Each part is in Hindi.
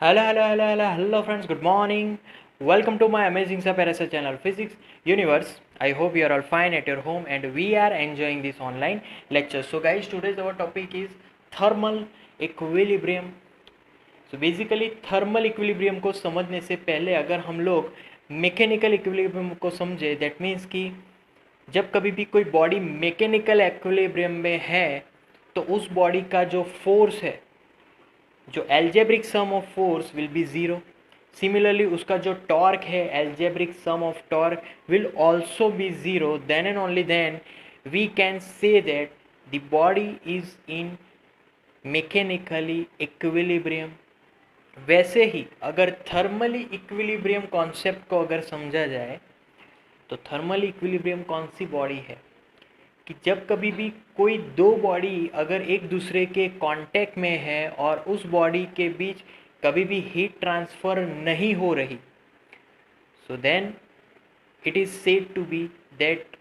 Hello friends, good morning. Welcome to my amazing Parasa channel Physics Universe. I hope you are all fine at your home and we are enjoying this online lecture. So guys, today's our topic is thermal equilibrium. So basically thermal equilibrium को समझने से पहले अगर हम लोग मैकेनिकल इक्विलिब्रियम को समझे, दैट मीन्स कि जब कभी भी कोई बॉडी मैकेनिकल इक्विलिब्रियम में है तो उस बॉडी का जो फोर्स है, जो algebraic sum of force will be zero. Similarly उसका जो टॉर्क है, algebraic sum of torque will also be zero. Then and only then we can say that the body is in mechanically equilibrium. वैसे ही अगर थर्मली इक्विलिब्रियम कॉन्सेप्ट को अगर समझा जाए तो थर्मल इक्विलिब्रियम कौन सी बॉडी है कि जब कभी भी कोई दो बॉडी अगर एक दूसरे के कांटेक्ट में है और उस बॉडी के बीच कभी भी हीट ट्रांसफ़र नहीं हो रही, so then it is said to be that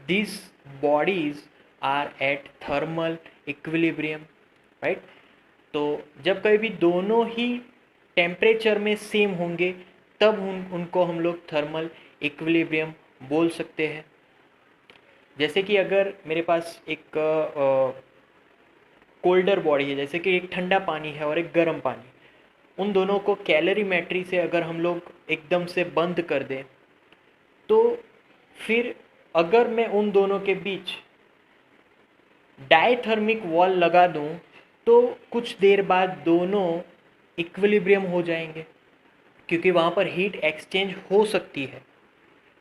this bodies are at thermal equilibrium, right. तो जब कभी भी दोनों ही टेम्परेचर में सेम होंगे तब उनको हम लोग थर्मल इक्विलिब्रियम बोल सकते हैं. जैसे कि अगर मेरे पास एक कोल्डर बॉडी है, जैसे कि एक ठंडा पानी है और एक गर्म पानी, उन दोनों को कैलोरीमेट्री से अगर हम लोग एकदम से बंद कर दें तो फिर अगर मैं उन दोनों के बीच डायथर्मिक वॉल लगा दूं तो कुछ देर बाद दोनों इक्विलिब्रियम हो जाएंगे क्योंकि वहाँ पर हीट एक्सचेंज हो सकती है.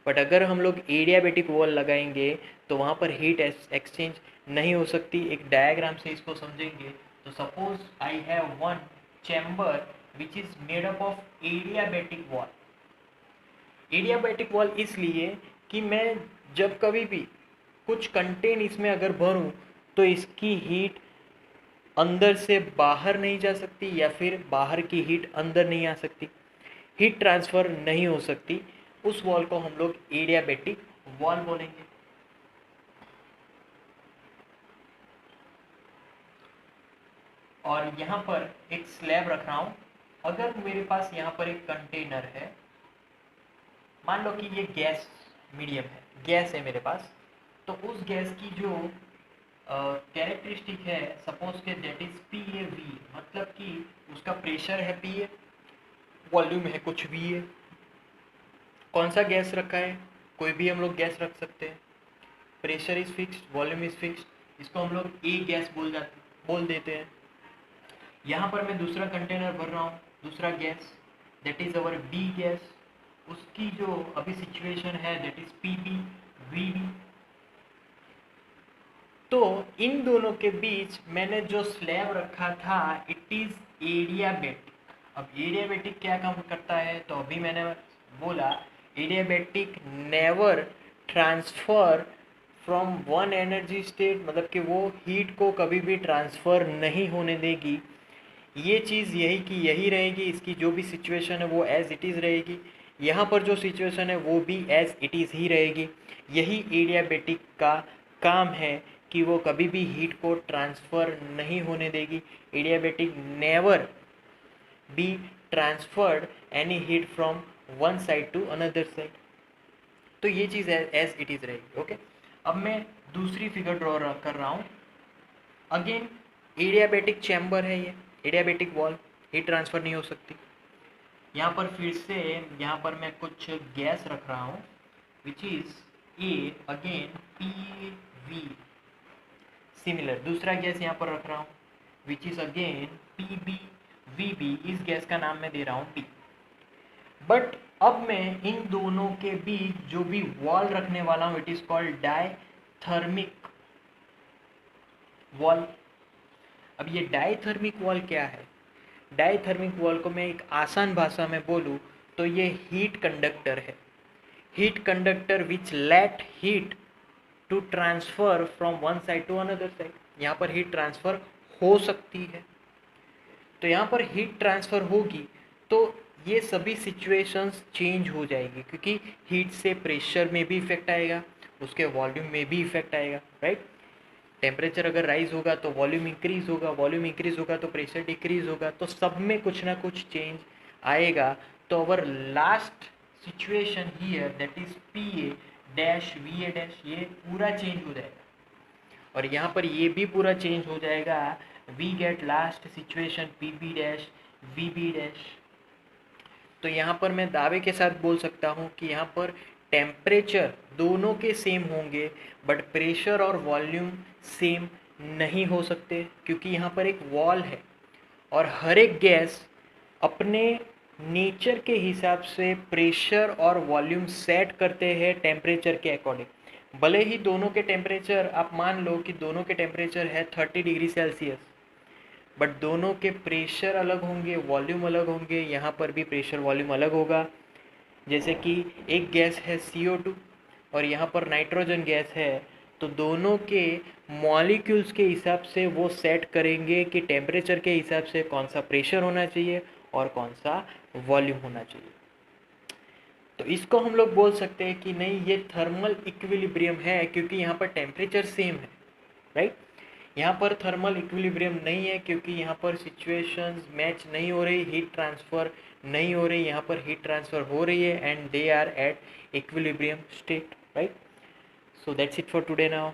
बट अगर हम लोग एडियाबैटिक वॉल लगाएंगे तो वहाँ पर हीट एक्सचेंज नहीं हो सकती. एक डायग्राम से इसको समझेंगे तो suppose I have one chamber which is made up of adiabatic wall. Adiabatic wall इसलिए कि मैं जब कभी भी कुछ कंटेन इसमें अगर भरूं तो इसकी हीट अंदर से बाहर नहीं जा सकती या फिर बाहर की हीट अंदर नहीं आ सकती, हीट ट्रांसफ़र नहीं हो सकती. उस वॉल को हम लोग एडियाबैटिक वॉल बोलेंगे. और यहाँ पर एक स्लैब रख रहा हूँ. अगर मेरे पास यहाँ पर एक कंटेनर है, मान लो कि ये गैस मीडियम है, गैस है मेरे पास, तो उस गैस की जो कैरेक्टरिस्टिक है सपोज के दैट इज PAV, मतलब कि उसका प्रेशर है PA, वॉल्यूम है कुछ भी है. कौन सा गैस रखा है, कोई भी हम लोग गैस रख सकते हैं. Pressure is fixed, volume is fixed, इसको हम लोग A गैस बोल देते हैं. यहाँ पर मैं दूसरा कंटेनर भर रहा हूँ, दूसरा gas, that is our B gas. उसकी जो अभी सिचुएशन है दैट इज PBVB. तो इन दोनों के बीच मैंने जो स्लैब रखा था इट इज एडियाबैटिक. अब एडियाबैटिक क्या काम करता है, तो अभी मैंने बोला adiabatic never transfer from one energy state, मतलब कि वो हीट को कभी भी ट्रांसफ़र नहीं होने देगी. ये चीज़ यही की यही रहेगी, इसकी जो भी सिचुएशन है वो एज़ इट इज़ रहेगी. यहाँ पर जो सिचुएशन है वो भी एज़ इट इज़ ही रहेगी. यही एडियाबैटिक का काम है कि वो कभी भी हीट को ट्रांसफ़र नहीं होने देगी. Adiabatic never be transferred any heat from one side to another side. तो ये चीज़ एज इट इज़ रहेगी. ओके, अब मैं दूसरी फिगर ड्रॉ कर रहा हूँ. अगेन एडियाबैटिक चैम्बर है, ये एडियाबैटिक वॉल, हीट ट्रांसफ़र नहीं हो सकती. यहाँ पर फिर से यहाँ पर मैं कुछ गैस रख रहा हूँ which is A, again PV. Similar दूसरा गैस यहाँ पर रख रहा हूँ विच इज़ अगेन PBVB. इस गैस का नाम मैं दे रहा हूँ P. बट अब मैं इन दोनों के बीच जो भी वॉल रखने वाला हूँ it is called diathermic wall. अब ये डायथर्मिक वॉल क्या है, डायथर्मिक वॉल को मैं एक आसान भाषा में बोलूँ तो ये हीट कंडक्टर है. Heat conductor which let heat to transfer from one side to another side. यहाँ पर हीट ट्रांसफ़र हो सकती है. तो यहाँ पर हीट ट्रांसफ़र होगी तो ये सभी सिचुएशंस चेंज हो जाएगी क्योंकि हीट से प्रेशर में भी इफेक्ट आएगा, उसके वॉल्यूम में भी इफेक्ट आएगा, राइट. टेम्परेचर अगर राइज होगा तो वॉल्यूम इंक्रीज होगा, वॉल्यूम इंक्रीज होगा तो प्रेशर डिक्रीज होगा, तो सब में कुछ ना कुछ चेंज आएगा। तो our last situation here that is P A dash V A dash, ये पूरा चेंज हो जाएगा और यहाँ पर ये भी पूरा चेंज हो जाएगा। We get last situation P B dash V B dash. तो यहाँ पर मैं दावे के साथ बोल सकता हूँ कि यहाँ पर टेम्परेचर दोनों के सेम होंगे, बट प्रेशर और वॉल्यूम सेम नहीं हो सकते, क्योंकि यहाँ पर एक वॉल है और हर एक गैस अपने नेचर के हिसाब से प्रेशर और वॉल्यूम सेट करते हैं टेम्परेचर के अकॉर्डिंग। भले ही दोनों के टेम्परेचर, आप मान लो कि दोनों के टेम्परेचर है 30 डिग्री सेल्सियस, बट दोनों के प्रेशर अलग होंगे, वॉल्यूम अलग होंगे। यहाँ पर भी प्रेशर वॉल्यूम अलग होगा। जैसे कि एक गैस है CO2 और यहाँ पर नाइट्रोजन गैस है, तो दोनों के मॉलिक्यूल्स के हिसाब से वो सेट करेंगे कि टेम्परेचर के हिसाब से कौन सा प्रेशर होना चाहिए और कौन सा वॉल्यूम होना चाहिए। तो इसको हम लोग बोल सकते हैं कि नहीं, ये थर्मल इक्विलिब्रियम है, क्योंकि यहाँ पर टेम्परेचर सेम है, राइट। यहाँ पर थर्मल इक्विलिब्रियम नहीं है, क्योंकि यहाँ पर सिचुएशंस मैच नहीं हो रही, हीट ट्रांसफ़र नहीं हो रही। यहाँ पर हीट ट्रांसफ़र हो रही है and they are at equilibrium state, right. So that's it for today now.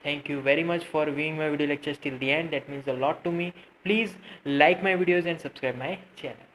Thank you very much for viewing my video lectures till the end. That means a lot to me. Please like my videos and subscribe my channel.